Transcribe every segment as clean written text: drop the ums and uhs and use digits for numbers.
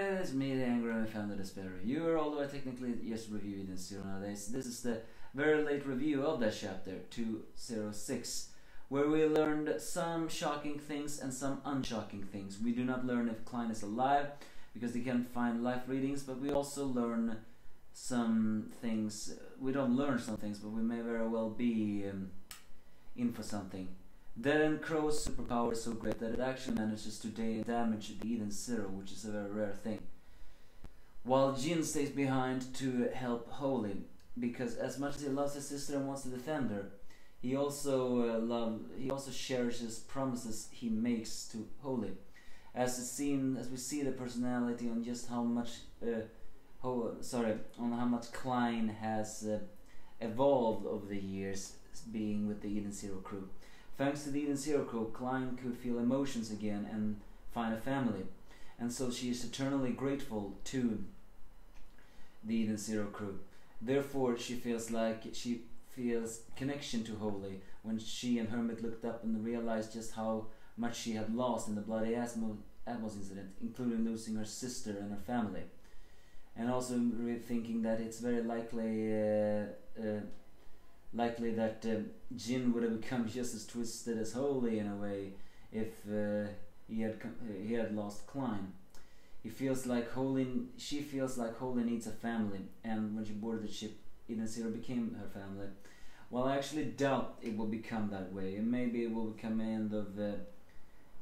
it's me, the Angry and Founder Despair Reviewer, although I technically just review Eden Zero nowadays. This is the very late review of that chapter, 206, where we learned some shocking things and some unshocking things. We do not learn if Klein is alive, because they can't find life readings, but we also learn some things. We don't learn some things, but we may very well be in for something. Dead Crow's superpower is so great that it actually manages to damage the Eden Zero, which is a very rare thing. While Jin stays behind to help Holy, because as much as he loves his sister and wants to defend her, he also cherishes promises he makes to Holy. As we see the personality on just how much on how much Klein has evolved over the years being with the Eden Zero crew. Thanks to the Eden Zero crew, Klein could feel emotions again and find a family, and so she is eternally grateful to the Eden Zero crew. Therefore, she feels connection to Holy when she and Hermit looked up and realized just how much she had lost in the bloody Atmos incident, including losing her sister and her family, and also thinking that it's very likely that Jin would have become just as twisted as Holy in a way if he had lost Klein. She feels like Holy needs a family, and when she boarded the ship, Eden Zero became her family. Well, I actually doubt it will become that way, and maybe it will become the end of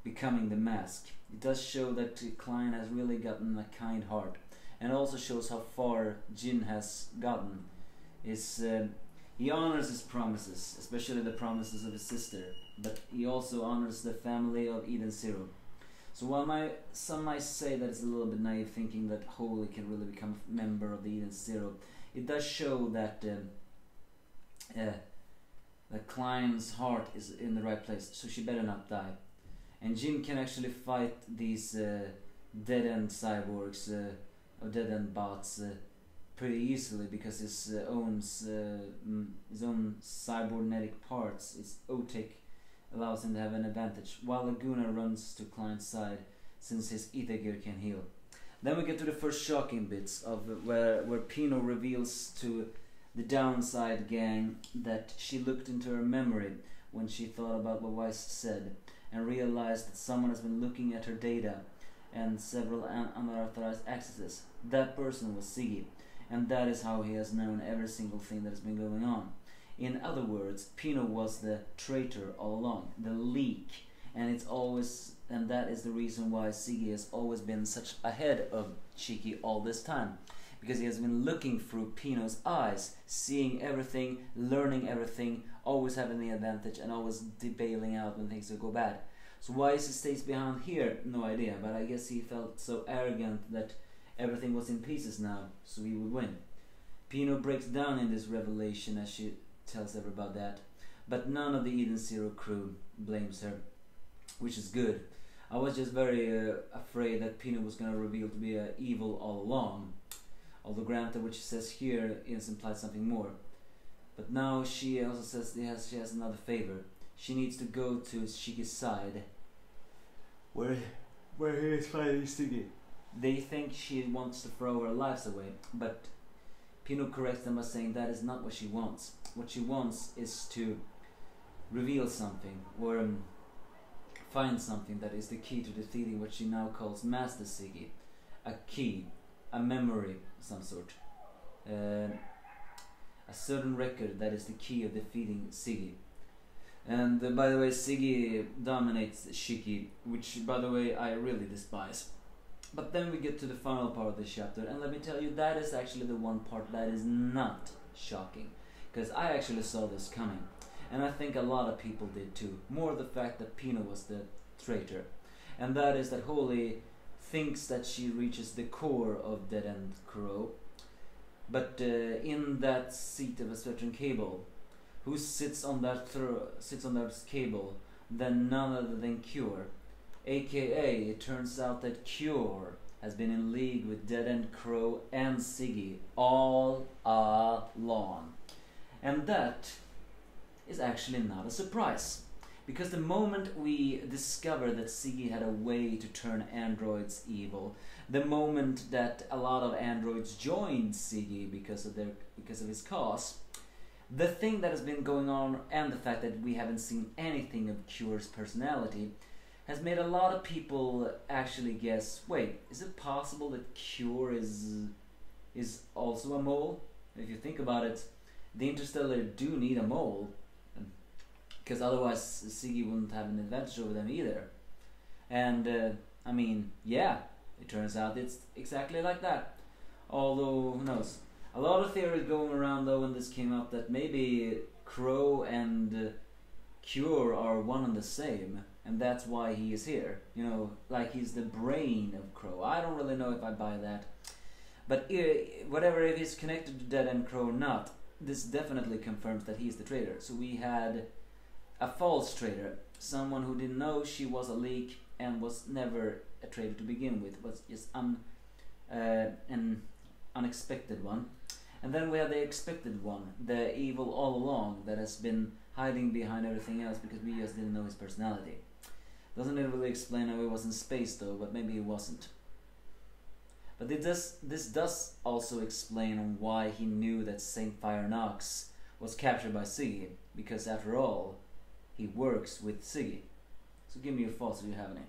becoming the mask. It does show that Klein has really gotten a kind heart, and also shows how far Jin has gotten. He honors his promises, especially the promises of his sister, but he also honors the family of Eden Zero. So while some might say that it's a little bit naive thinking that Holy can really become a member of the Eden Zero, it does show that Klein's heart is in the right place, so she better not die. And Jin can actually fight these dead-end cyborgs or dead-end bots pretty easily, because his own cybernetic parts, his OTEC, allows him to have an advantage, while Laguna runs to Klein's side since his ether gear can heal. Then we get to the first shocking bits of where Pino reveals to the Downside gang that she looked into her memory when she thought about what Weiss said, and realized that someone has been looking at her data and several unauthorized accesses. That person was Siggy, and that is how he has known every single thing that has been going on. In other words, Pino was the traitor all along, the leak, and that is the reason why Siggy has always been such ahead of Shiki all this time, because he has been looking through Pino's eyes, seeing everything, learning everything, always having the advantage, and always bailing out when things go bad. So why he stays behind here, no idea, but I guess he felt so arrogant that everything was in pieces now, so he would win. Pino breaks down in this revelation as she tells everybody that, but none of the Eden Zero crew blames her, which is good. I was just very afraid that Pino was going to reveal to be evil all along, although granted what she says here implies something more. But now she also says she has another favor. She needs to go to Shiki's side, where he is fighting Siggy. They think she wants to throw our lives away, but Pino corrects them by saying that is not what she wants. What she wants is to reveal something, or find something that is the key to defeating what she now calls Master Siggy. A key, a memory of some sort. A certain record that is the key of defeating Siggy. And by the way, Siggy dominates Shiki, which by the way I really despise. But then we get to the final part of this chapter, and let me tell you, that is actually the one part that is not shocking, because I actually saw this coming, and I think a lot of people did too. More the fact that Pino was the traitor, and that is that Holy thinks that she reaches the core of Dead End Crow, but in that seat of a stretching cable, who sits on that cable, then none other than Cure. AKA, it turns out that Cure has been in league with Dead End Crow and Siggy all along. And that is actually not a surprise, because the moment we discover that Siggy had a way to turn androids evil, the moment that a lot of androids joined Siggy because of his cause. The thing that has been going on, and the fact that we haven't seen anything of Cure's personality, has made a lot of people actually guess, wait, is it possible that Cure is also a mole? If you think about it, the Interstellar do need a mole, because otherwise Siggy wouldn't have an advantage over them either. And I mean, yeah, it turns out it's exactly like that. Although, who knows? A lot of theories going around though when this came up that maybe Crow and Cure are one and the same, and that's why he is here. You know, like he's the brain of Crow. I don't really know if I buy that. But whatever, if he's connected to Dead End Crow or not, this definitely confirms that he's the traitor. So we had a false traitor, someone who didn't know she was a leak and was never a traitor to begin with, was just an unexpected one. And then we have the expected one, the evil all along that has been hiding behind everything else because we just didn't know his personality. Doesn't it really explain how he was in space though, but maybe he wasn't. But this does also explain why he knew that Saint Fire Nox was captured by Siggy, because after all, he works with Siggy. So give me your thoughts if you have any.